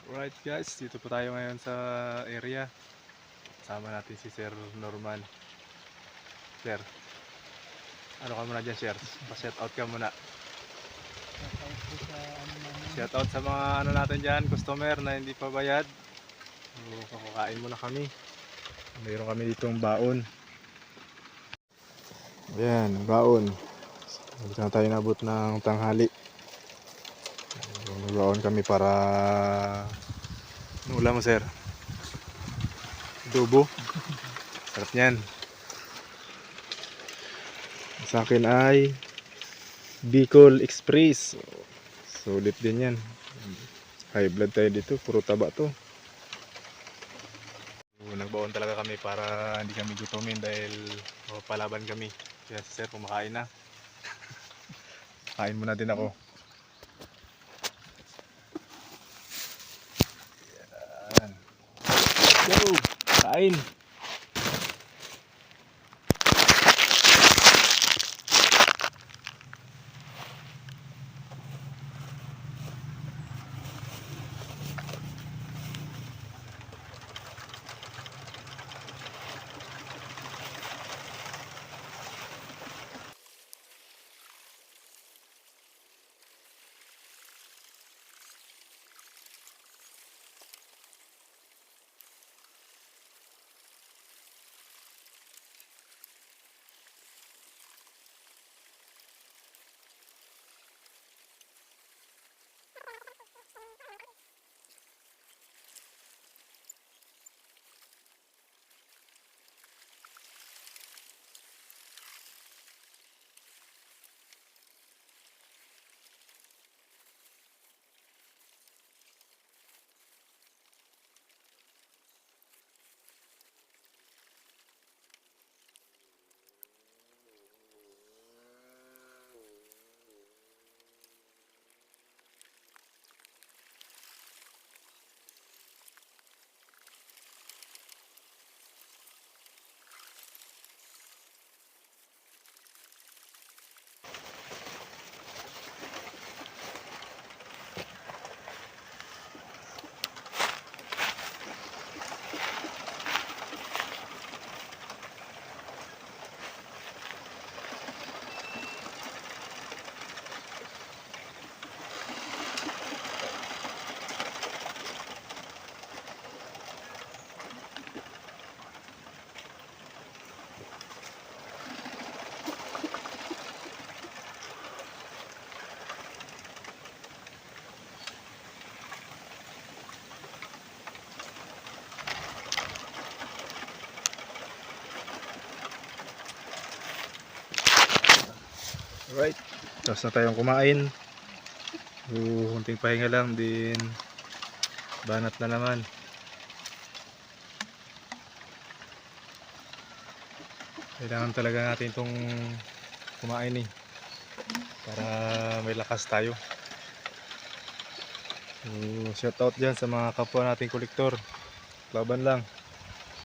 Alright guys, dito po tayo ngayon sa area. Kasama natin si Sir Norman. Sir, ano ka muna dyan, Sir? Pa-shoutout ka muna. Shoutout po sa ano namin. Shoutout sa mga ano natin dyan, customer na hindi pa bayad. So, kakain muna kami. Mayroon kami ditong baon. Ayan, baon. Hindi na tayo nabot ng tanghali. Nagbaon kami para... Ano ulam mo, Sir? Adobo. Sarap niyan. Sa akin ay Bicol Express. Sulit din yan. High blood tayo dito. Puro taba to. Nagbaon talaga kami para hindi kami gutumin dahil palaban kami. Kaya si Sir kumakain na. Kain muna din ako. Yan. Go! Kain! Alright, tapos na tayong kumain. Kunting pahinga lang din. Banat na naman. Kailangan talaga natin itong kumain para may lakas tayo. So, shout out dyan sa mga kapwa nating kolektor. Laban lang.